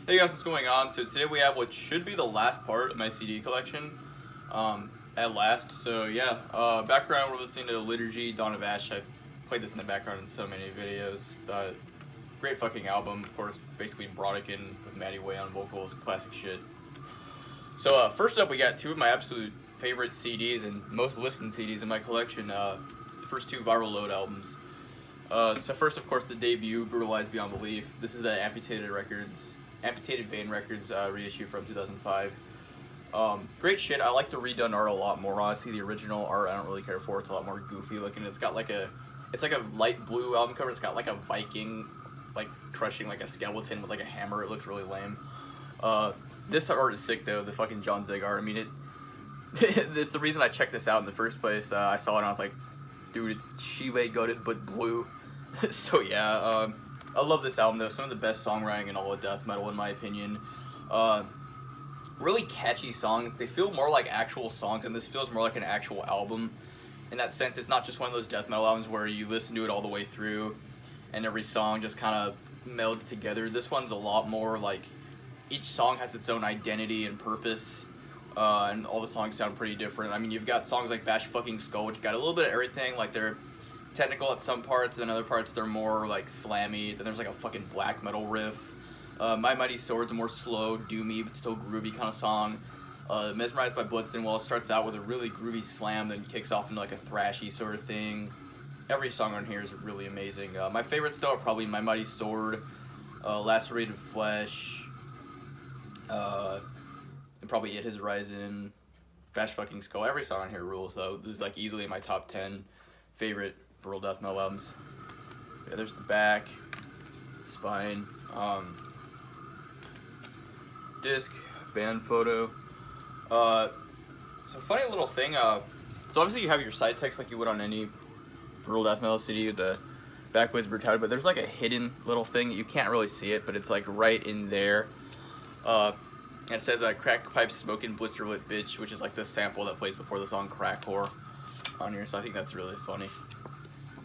Hey guys, what's going on? So today we have what should be the last part of my CD collection, at last. So yeah, background, we're listening to Liturgy, Dawn of Ash. I've played this in the background in so many videos. Great fucking album, of course, basically Brodigan with Maddie Way on vocals, classic shit. So first up, we got two of my absolute favorite CDs and most listened CDs in my collection. The first two Viral Load albums. So first, of course, the debut, Brutalized Beyond Belief. This is the Amputated Vein Records reissue from 2005. Great shit. I like the redone art a lot more. Honestly, the original art I don't really care for. It's a lot more goofy looking. It's got like it's like a light blue album cover. It's got like a Viking, like crushing like a skeleton with like a hammer. It looks really lame. This art is sick though. The fucking John Zig art. I mean, it's the reason I checked this out in the first place. I saw it and I was like, dude, it's Chile gutted but blue. So yeah. I love this album though. Some of the best songwriting in all of death metal, in my opinion. Really catchy songs. They feel more like actual songs, and this feels more like an actual album. In that sense, it's not just one of those death metal albums where you listen to it all the way through, and every song just kind of melds together. This one's a lot more like each song has its own identity and purpose, and all the songs sound pretty different. I mean, you've got songs like Bash Fucking Skull, which got a little bit of everything. Like they're technical at some parts, and other parts they're more like slammy. Then there's like a fucking black metal riff. My Mighty Sword's a more slow, doomy, but still groovy kind of song. Mesmerized by Bloodstain starts out with a really groovy slam, then kicks off into like a thrashy sort of thing. Every song on here is really amazing. My favorites though are probably My Mighty Sword, Lacerated Flesh, and probably It Has Risen, Bash Fucking Skull. Every song on here rules though. This is like easily in my top 10 favorite brutal death metal albums. Yeah, there's the back, spine, disc, band photo. So funny little thing. So obviously you have your side text like you would on any brutal death metal CD with the backwoods brutality, but there's like a hidden little thing. You can't really see it, but it's like right in there. And it says "Crack Pipe Smoking Blister Lit Bitch," which is like the sample that plays before the song "Crack Whore" on here. So I think that's really funny.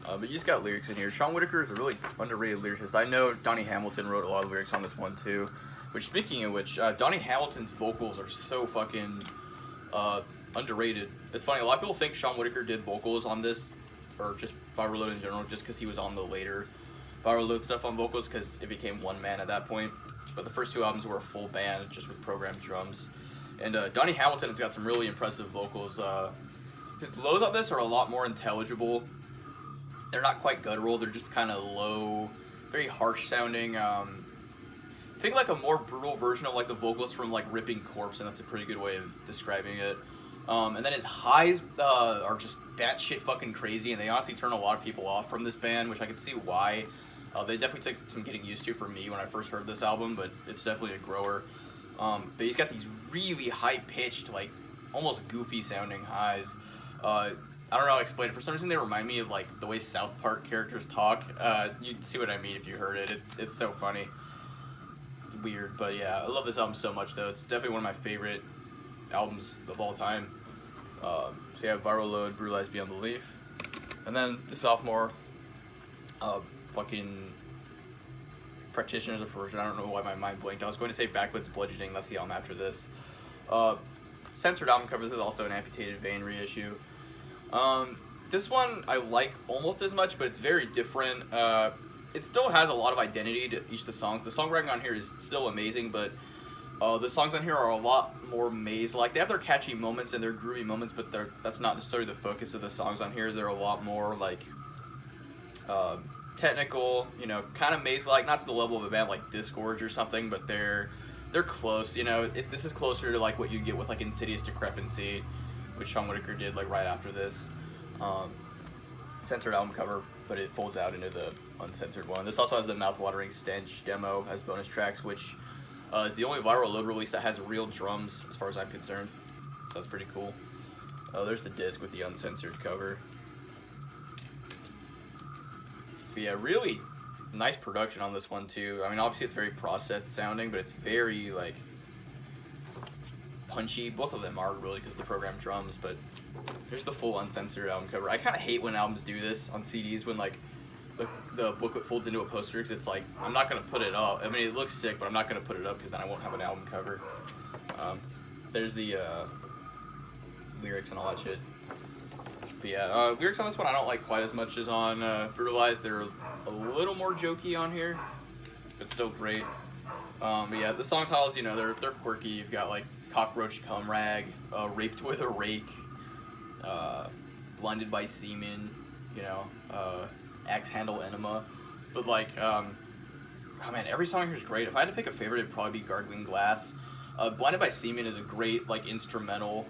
But you just got lyrics in here. Sean Whitaker is a really underrated lyricist. I know Donnie Hamilton wrote a lot of lyrics on this one too. Which, speaking of which, Donnie Hamilton's vocals are so fucking underrated. It's funny, a lot of people think Sean Whitaker did vocals on this, or just Viral Load in general, just because he was on the later Viral Load stuff on vocals, because it became one man at that point. But the first two albums were a full band, just with programmed drums. And Donnie Hamilton has got some really impressive vocals. His lows on this are a lot more intelligible. They're not quite guttural, they're just kind of low, very harsh sounding. Think like a more brutal version of like the vocals from like Ripping Corpse, and that's a pretty good way of describing it. And then his highs are just batshit fucking crazy, and they honestly turn a lot of people off from this band, which I can see why. They definitely took some getting used to for me when I first heard this album, but it's definitely a grower. But he's got these really high-pitched, like almost goofy sounding highs. I don't know how to explain it. For some reason, they remind me of like the way South Park characters talk. You'd see what I mean if you heard it. It's so funny. Weird, but yeah, I love this album so much though. It's definitely one of my favorite albums of all time. So yeah, Viral Load, Brutalized Beyond Belief. And then the sophomore, fucking Practitioners of Perversion. I don't know why my mind blinked. I was going to say Backwoods Bludgeoning. That's the album after this. Censored album cover. This is also an Amputated Vein reissue. This one I like almost as much, but it's very different. It still has a lot of identity to each of the songs. The songwriting on here is still amazing, but the songs on here are a lot more maze-like. They have their catchy moments and their groovy moments, but that's not necessarily the focus of the songs on here. They're a lot more like technical, you know, kind of maze-like, not to the level of a band like Disgorge or something, but they're close. You know, this is closer to like what you get with like Insidious Decrepancy, which Sean Whitaker did like right after this. Censored album cover, but it folds out into the uncensored one. This also has the Mouthwatering Stench demo as bonus tracks, which is the only Viral Load release that has real drums as far as I'm concerned. So that's pretty cool. There's the disc with the uncensored cover. But yeah, really nice production on this one too. I mean, obviously it's very processed sounding, but it's very like punchy. Both of them are really because the programmed drums, but here's the full uncensored album cover. I kind of hate when albums do this on CDs, when like the booklet folds into a poster because it's like I'm not gonna put it up. I mean, it looks sick, but I'm not gonna put it up because then I won't have an album cover. There's the lyrics and all that shit. But yeah, lyrics on this one I don't like quite as much as on Brutalized. They're a little more jokey on here, but still great. But yeah, the song titles, you know, they're quirky. You've got like Cockroach Cum Rag, Raped with a Rake, Blinded by Semen, you know, Axe Handle Enema. But like, oh man, every song here is great. If I had to pick a favorite, it'd probably be Gargling Glass. Blinded by Semen is a great like instrumental.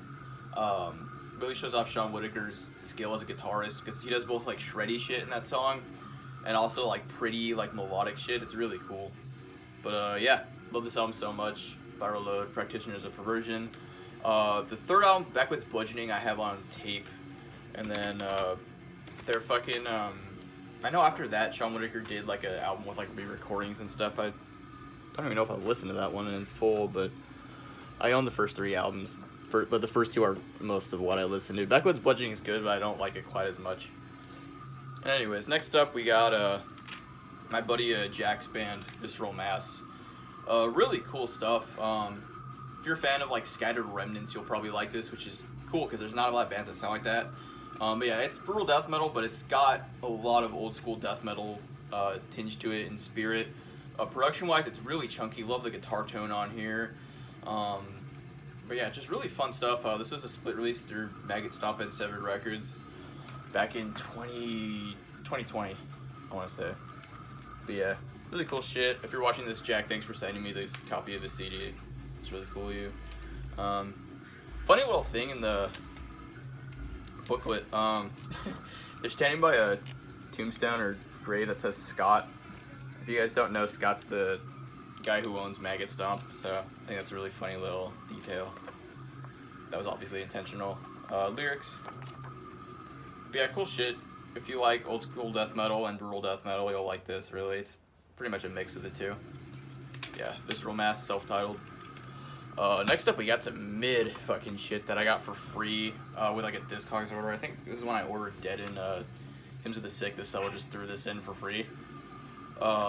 Really shows off Sean Whitaker's skill as a guitarist because he does both like shreddy shit in that song and also like pretty like melodic shit. It's really cool. But yeah, love this album so much. Viral Load, Practitioners of Perversion. The third album, Backwoods Bludgeoning, I have on tape, and then they're fucking. I know after that, Sean Whitaker did like an album with like re-recordings and stuff. I don't even know if I listened to that one in full, but I own the first 3 albums. But the first 2 are most of what I listen to. Backwoods Bludgeoning is good, but I don't like it quite as much. And anyways, next up we got my buddy Jack's band, Visceral Mass. Really cool stuff. If you're a fan of like Scattered Remnants, you'll probably like this, which is cool because there's not a lot of bands that sound like that. But yeah, it's brutal death metal, but it's got a lot of old school death metal tinge to it in spirit. Production-wise, it's really chunky. Love the guitar tone on here. But yeah, just really fun stuff. This was a split release through Maggot Stomp and Severed Records back in 2020, I want to say. But yeah, really cool shit. If you're watching this, Jack, thanks for sending me this copy of the CD. It's really cool of you. Funny little thing in the booklet. They're standing by a tombstone or grave that says Scott. If you guys don't know, Scott's the guy who owns Maggot Stomp, so I think that's a really funny little detail. That was obviously intentional. Lyrics. But yeah, cool shit. If you like old school death metal and brutal death metal, you'll like this, really. It's pretty much a mix of the two. Yeah, Visceral Mass, self-titled. Next up, we got some mid fucking shit that I got for free with like a Discogs order. I think this is when I ordered Dead in Hymns of the Sick. The seller just threw this in for free.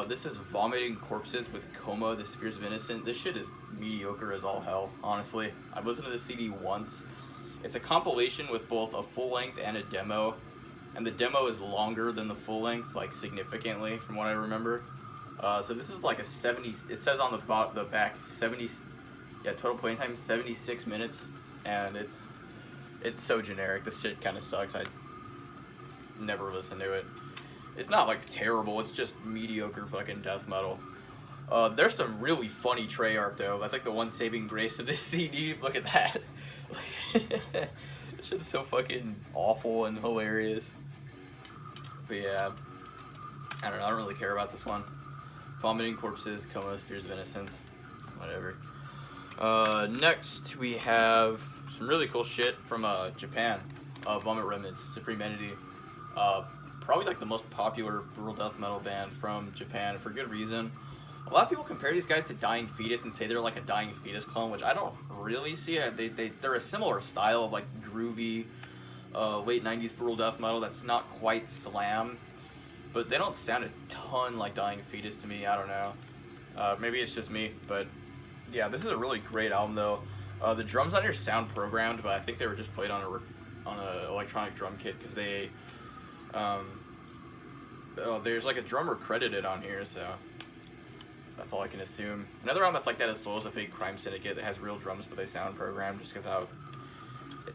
This is Vomiting Corpses with Coma, The Spheres of Innocent. This shit is mediocre as all hell, honestly. I've listened to this CD once. It's a compilation with both a full length and a demo. And the demo is longer than the full length, like significantly from what I remember. So this is like a 70, it says on the back 70, yeah, total playing time 76 minutes. And it's so generic. This shit kind of sucks. I never listened to it. It's not like terrible, it's just mediocre fucking death metal. There's some really funny Trey art though. That's like the one saving grace of this CD. Look at that. This shit's so fucking awful and hilarious. But yeah, I don't know, I don't really care about this one. Vomiting Corpses, Coma, Spheres of Innocence, whatever. Next we have some really cool shit from Japan. Vomit Remnants, Supreme Entity. Probably like the most popular brutal death metal band from Japan for good reason. A lot of people compare these guys to Dying Fetus and say they're like a Dying Fetus clone, which I don't really see. They're a similar style of like groovy, late 90s brutal death metal that's not quite slam, but they don't sound a ton like Dying Fetus to me. I don't know. Maybe it's just me, but yeah, this is a really great album though. The drums on here sound programmed, but I think they were just played on a electronic drum kit because they. There's like a drummer credited on here, so that's all I can assume. Another album that's like that is Souls of Fate Crime Syndicate that has real drums, but they sound programmed just because how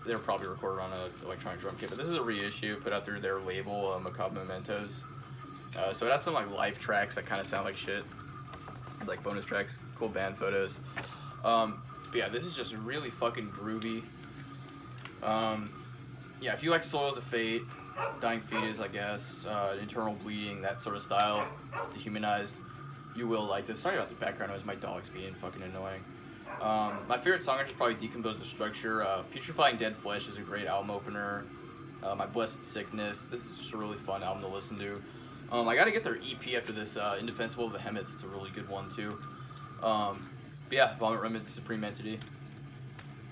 they're probably recorded on an electronic drum kit. But this is a reissue put out through their label, Macabre Mementos. So it has some like live tracks that kind of sound like shit. It's like bonus tracks, cool band photos. But yeah, this is just really fucking groovy. Yeah, if you like Soils of Fate, Dying Fetus, I guess, Internal Bleeding, that sort of style, Dehumanized, you will like this. Sorry about the background noise, my dog's being fucking annoying. My favorite song is probably Decompose the Structure. Putrefying Dead Flesh is a great album opener. My Blessed Sickness, this is just a really fun album to listen to. I gotta get their EP after this, Indefensible of the Hemets, it's a really good one too. But yeah, Vomit Remnants, Supreme Entity.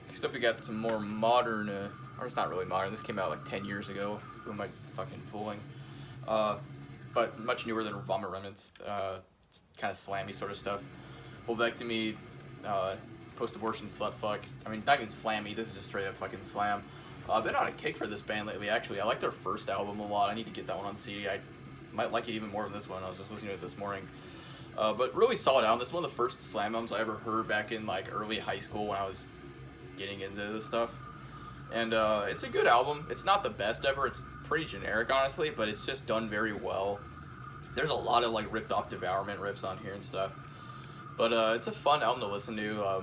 Next up we got some more modern, or it's not really modern, this came out like 10 years ago. Who am I fucking fooling? but much newer than Vomit Remnants. Kind of slammy sort of stuff. Vulvectomy, post-abortion slut fuck. I mean, not even slammy. This is just straight up fucking slam. I've been on a kick for this band lately. Actually, I like their first album a lot. I need to get that one on CD. I might like it even more than this one. I was just listening to it this morning. But really solid album. This is one of the first slam albums I ever heard back in like early high school when I was getting into this stuff. And it's a good album. It's not the best ever. It's pretty generic, honestly, but it's just done very well. There's a lot of like ripped off Devourment riffs on here and stuff. But it's a fun album to listen to.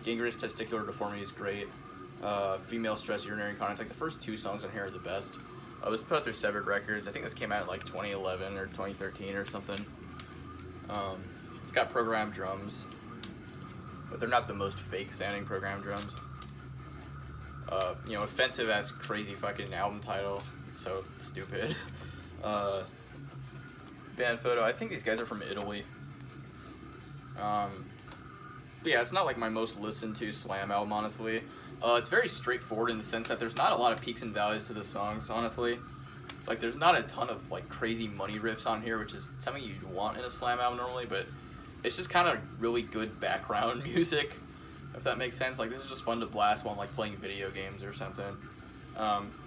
Gangrenous Testicular Deformity is great. Female Stress Urinary Incontinence. Like the first 2 songs on here are the best. It was put out through Severed Records. I think this came out in like 2011 or 2013 or something. It's got programmed drums, but they're not the most fake sounding programmed drums. You know, offensive as crazy fucking album title. It's so stupid. Band photo. I think these guys are from Italy. But yeah, it's not like my most listened to slam album, honestly. It's very straightforward in the sense that there's not a lot of peaks and valleys to the songs, honestly. Like, there's not a ton of like crazy money riffs on here, which is something you'd want in a slam album normally, but it's just kind of really good background music, if that makes sense. Like, this is just fun to blast while like playing video games or something.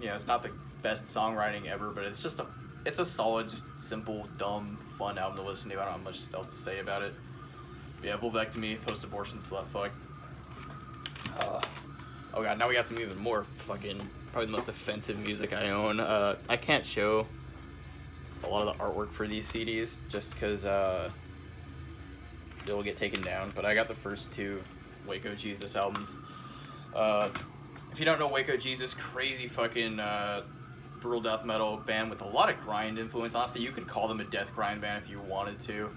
You know, it's not the best songwriting ever, but it's just it's a solid, just simple, dumb, fun album to listen to. I don't have much else to say about it. But yeah, Vulvectomy, post-abortion slut fuck. Oh god, now we got some even more fucking, probably the most offensive music I own. I can't show a lot of the artwork for these CDs just because it'll get taken down, but I got the first 2 Waco Jesus albums. If you don't know Waco Jesus, crazy fucking brutal death metal band with a lot of grind influence. Honestly, you could call them a death grind band if you wanted to,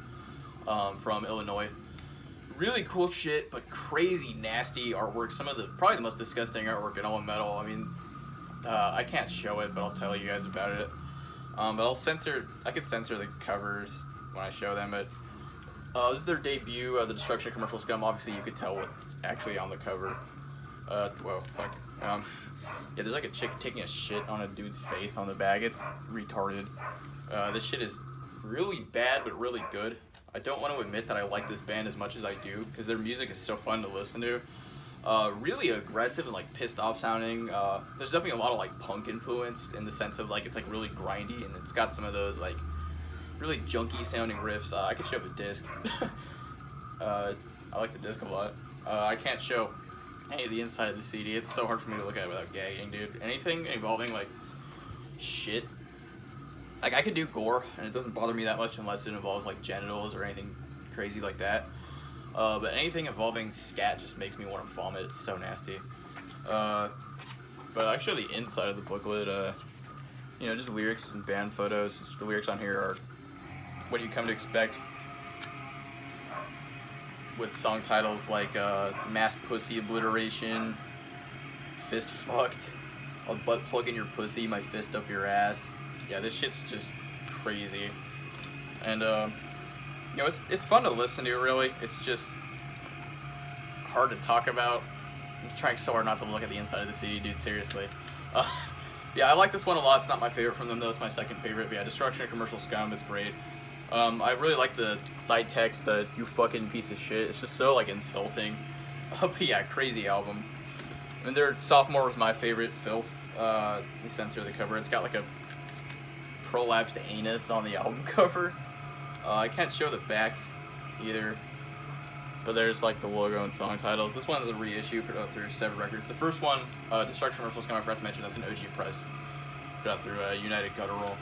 from Illinois. Really cool shit, but crazy nasty artwork. Some of the, probably the most disgusting artwork in all of metal. I mean, I can't show it, but I'll tell you guys about it. But I could censor the covers when I show them, but this is their debut, The Destruction of Commercial Scum. Obviously, you could tell what's actually on the cover. Whoa, fuck. Yeah, there's like a chick taking a shit on a dude's face on the bag. It's retarded. This shit is really bad, but really good. I don't want to admit that I like this band as much as I do, because their music is so fun to listen to. Really aggressive and like pissed off sounding. There's definitely a lot of like punk influence in the sense of like it's like really grindy, and it's got some of those like really junky sounding riffs. I could show the disc. I like the disc a lot. I can't show any of the inside of the CD. It's so hard for me to look at it without gagging, dude. Anything involving like shit. Like, I could do gore, and it doesn't bother me that much unless it involves, like, genitals or anything crazy like that. But anything involving scat just makes me want to vomit. It's so nasty. But actually, the inside of the booklet, you know, just lyrics and band photos. The lyrics on here are what you come to expect with song titles like Mass Pussy Obliteration, Fist Fucked, I'll butt plug in your pussy, my fist up your ass. Yeah, this shit's just crazy. And, you know, it's fun to listen to, really. It's just hard to talk about. I'm trying so hard not to look at the inside of the CD, dude, seriously. Yeah, I like this one a lot. It's not my favorite from them, though. It's my second favorite. But yeah, Destruction of Commercial Scum is great. I really like the side text, the "you fucking piece of shit." It's just so, like, insulting. But yeah, crazy album. And their sophomore was my favorite, Filth. Let me censor the cover. It's got, like, a prolapsed anus on the album cover. I can't show the back either, but there's like the logo and song titles. This one is a reissue put out through Severed Records. The first one, Destruction of Commercial Scum, I forgot to mention, that's an OG press put out through United Guttural.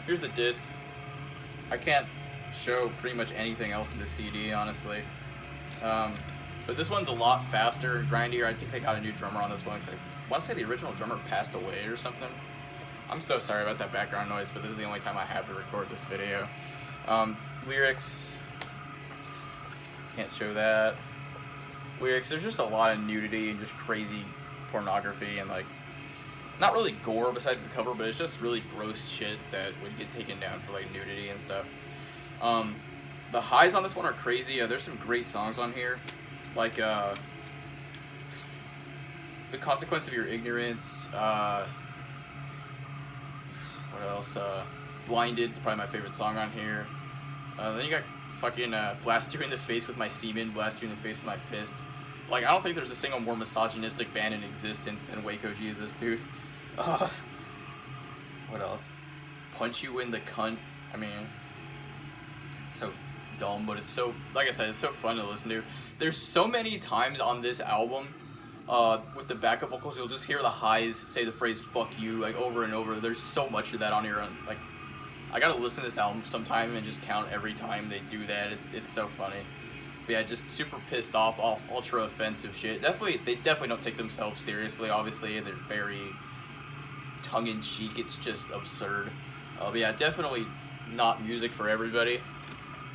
Here's the disc. I can't show pretty much anything else in the CD, honestly. But this one's a lot faster and grindier. I think they got a new drummer on this one. I want to say the original drummer passed away or something. I'm so sorry about that background noise, but this is the only time I have to record this video. Lyrics. Can't show that. Lyrics, there's just a lot of nudity and just crazy pornography and like, not really gore besides the cover, but it's just really gross shit that would get taken down for like nudity and stuff. The highs on this one are crazy. There's some great songs on here. Like, The Consequence of Your Ignorance, What else? Blinded is probably my favorite song on here. Then you got fucking Blast You in the Face with My Semen, Blast You in the Face with My Fist. Like, I don't think there's a single more misogynistic band in existence than Waco Jesus, dude. What else? Punch You in the Cunt. I mean, it's so dumb, but it's so, like I said, it's so fun to listen to. There's so many times on this album, with the backup vocals, you'll just hear the highs say the phrase "fuck you" like over and over. There's so much of that on here. Like, I gotta listen to this album sometime and just count every time they do that. It's so funny. But yeah, just super pissed off, ultra offensive shit. They definitely don't take themselves seriously. Obviously, they're very tongue-in-cheek. It's just absurd. But yeah, definitely not music for everybody.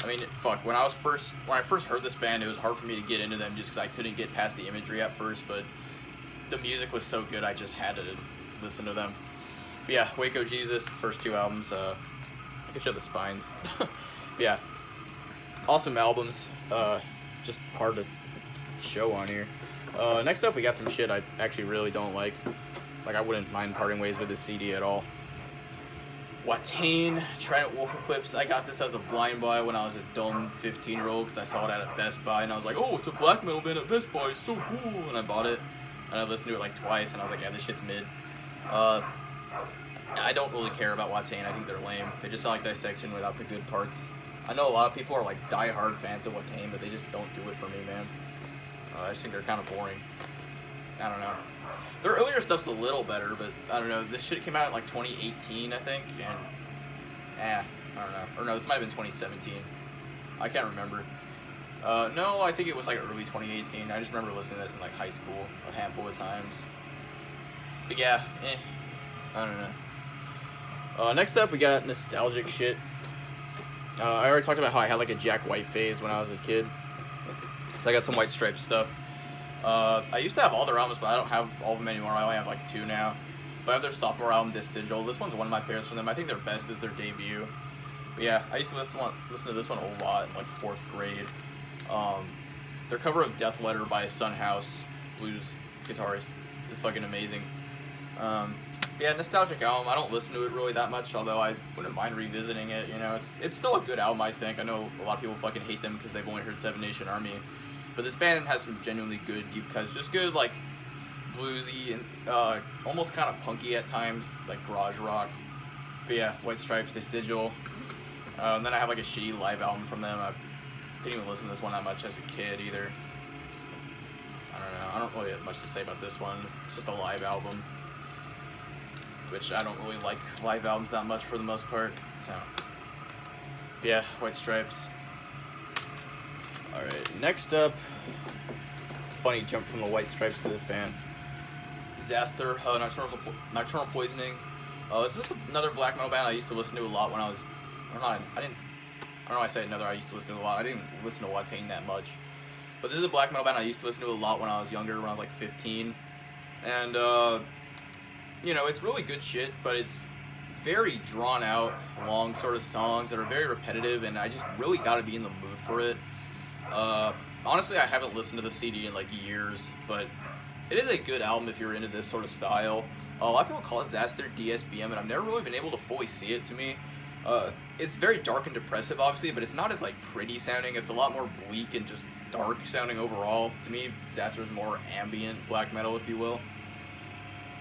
I mean, fuck. When I first heard this band, it was hard for me to get into them just because I couldn't get past the imagery at first. But the music was so good, I just had to listen to them. But yeah, Waco Jesus, first two albums. I could show the spines. Yeah, awesome albums. Just hard to show on here. Next up, we got some shit I actually really don't like. Like, I wouldn't mind parting ways with this CD at all. Watain, Trident Wolf Eclipse. I got this as a blind buy when I was a dumb 15-year-old because I saw it at a Best Buy and I was like, oh, it's a black metal band at Best Buy, it's so cool, and I bought it and I listened to it like twice and I was like, yeah, this shit's mid. I don't really care about Watain. I think they're lame. They just sound like Dissection without the good parts. I know a lot of people are like die-hard fans of Watain, but they just don't do it for me, man. I just think they're kind of boring. I don't know. Their earlier stuff's a little better, but I don't know. This shit came out in like 2018, I think, and I don't know. Or no, this might have been 2017. I can't remember. No, I think it was like early 2018. I just remember listening to this in like high school a handful of times. But yeah, I don't know. Next up, we got nostalgic shit. I already talked about how I had like a Jack White phase when I was a kid. So I got some White Stripes stuff. I used to have all their albums, but I don't have all of them anymore. I only have like 2 now. But I have their sophomore album, Disc Digital. This one's one of my favorites from them. I think their best is their debut. But yeah, I used to listen to this one a lot in like 4th grade. Their cover of Death Letter by Sunhouse blues guitarist is fucking amazing. Yeah, nostalgic album. I don't listen to it really that much, although I wouldn't mind revisiting it. You know, it's still a good album, I think. I know a lot of people fucking hate them because they've only heard Seven Nation Army, but this band has some genuinely good deep cuts, just good like bluesy and almost kind of punky at times, like garage rock. But yeah, White Stripes, Disc Digital. And then I have like a shitty live album from them. I didn't even listen to this one that much as a kid either. I don't know. I don't really have much to say about this one. It's just a live album, which I don't really like live albums that much for the most part. So yeah, White Stripes. Alright, next up, funny jump from the White Stripes to this band. Disaster, Nocturnal Poisoning. This is another black metal band I used to listen to a lot when I was, I don't know why I say another I used to listen to a lot. I didn't listen to Watain that much. But this is a black metal band I used to listen to a lot when I was younger, when I was like 15. And, you know, it's really good shit, but it's very drawn out, long sort of songs that are very repetitive, and I just really gotta be in the mood for it. Honestly, I haven't listened to the CD in like years, but it is a good album if you're into this sort of style. A lot of people call it Zaster DSBM, and I've never really been able to fully see it to me. It's very dark and depressive, obviously, but it's not as like pretty sounding. It's a lot more bleak and just dark sounding overall. To me, Zaster is more ambient black metal, if you will.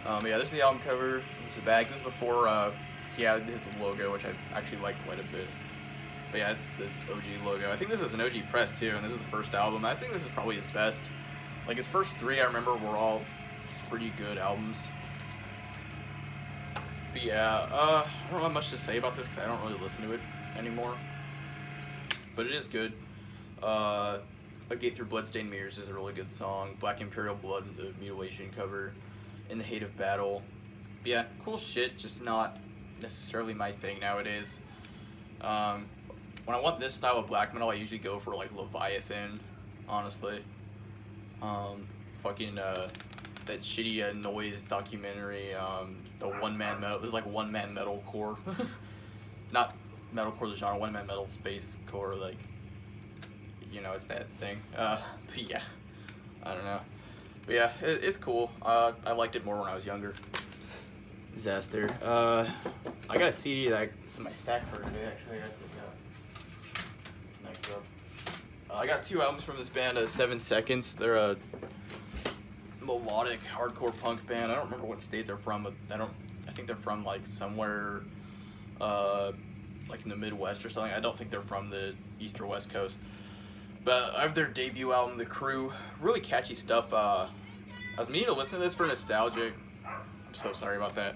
Yeah, there's the album cover. There's the bag. This is before he had his logo, which I actually like quite a bit. But yeah, it's the OG logo. I think this is an OG press too, and this is the first album. I think this is probably his best. Like his first 3, I remember, were all pretty good albums. But yeah, I don't have much to say about this because I don't really listen to it anymore. But it is good. A Gate Through Bloodstained Mirrors is a really good song. Black Imperial Blood, the Mutilation cover. In the Hate of Battle. But yeah, cool shit, just not necessarily my thing nowadays. When I want this style of black metal, I usually go for like Leviathan, honestly. That shitty Noise documentary, the one-man metal, there's like one-man metalcore. Not metalcore the genre, one-man metal space core, like, you know, it's that thing. But yeah, I don't know. But yeah, it's cool. I liked it more when I was younger. Disaster. I got a CD that it's in my stack for today. Actually, I got to next up. I got 2 albums from this band, 7 Seconds. They're a melodic hardcore punk band. I don't remember what state they're from, but I think they're from like somewhere like in the Midwest or something. I don't think they're from the East or West Coast. But I have their debut album, The Crew. Really catchy stuff. I was meaning to listen to this for nostalgic. I'm so sorry about that.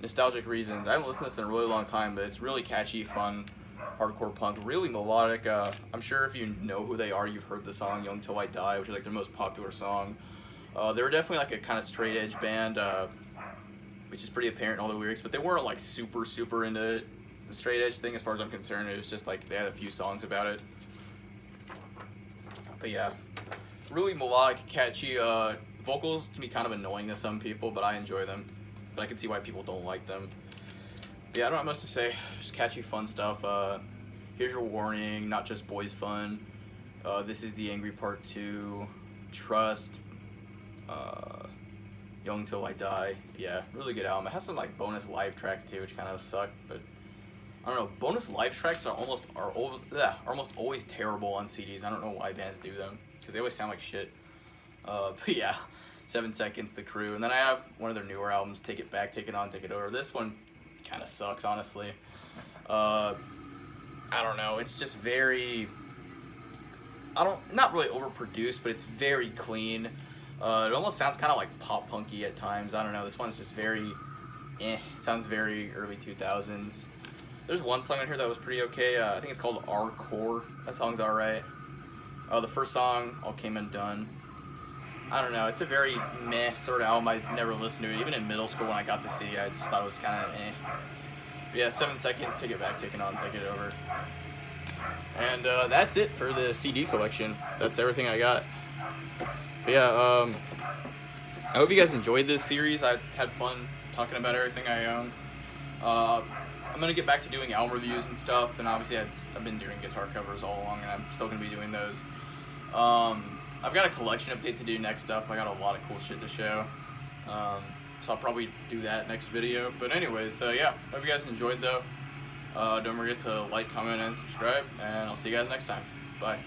Nostalgic reasons. I haven't listened to this in a really long time, but it's really catchy, fun, hardcore punk, really melodic. I'm sure if you know who they are, you've heard the song Young Till I Die, which is like their most popular song. They were definitely like a kind of straight edge band, which is pretty apparent in all the lyrics, but they weren't like super into the straight edge thing as far as I'm concerned. It was just like they had a few songs about it. But yeah, really melodic, catchy. Vocals can be kind of annoying to some people, but I enjoy them. But I can see why people don't like them. But yeah, I don't have much to say. Just catchy, fun stuff. Here's Your Warning, Not Just Boys Fun. This Is the Angry Part 2. Trust. Young Till I Die. Yeah, really good album. It has some like bonus live tracks too, which kind of suck, but I don't know. Bonus live tracks are almost always terrible on CDs. I don't know why bands do them because they always sound like shit. But yeah, 7 Seconds, The Crew, and then I have one of their newer albums, Take It Back, Take It On, Take It Over. This one kind of sucks, honestly. I don't know. It's just very. Not really overproduced, but it's very clean. It almost sounds kind of like pop punky at times. I don't know. This one's just very, It sounds very early 2000s. There's one song in here that was pretty okay. I think it's called Our Core. That song's alright. The first song, All Came Undone. I don't know. It's a very meh sort of album. I never listened to it. Even in middle school when I got the CD, I just thought it was kind of eh. But yeah, 7 Seconds, Take It Back, Take It On, Take It Over. And that's it for the CD collection. That's everything I got. But yeah, I hope you guys enjoyed this series. I had fun talking about everything I own. I'm going to get back to doing album reviews and stuff, and obviously I've been doing guitar covers all along, and I'm still going to be doing those. I've got a collection update to do next up. I got a lot of cool shit to show, so I'll probably do that next video. But anyways, yeah, hope you guys enjoyed though. Don't forget to like, comment, and subscribe, and I'll see you guys next time. Bye.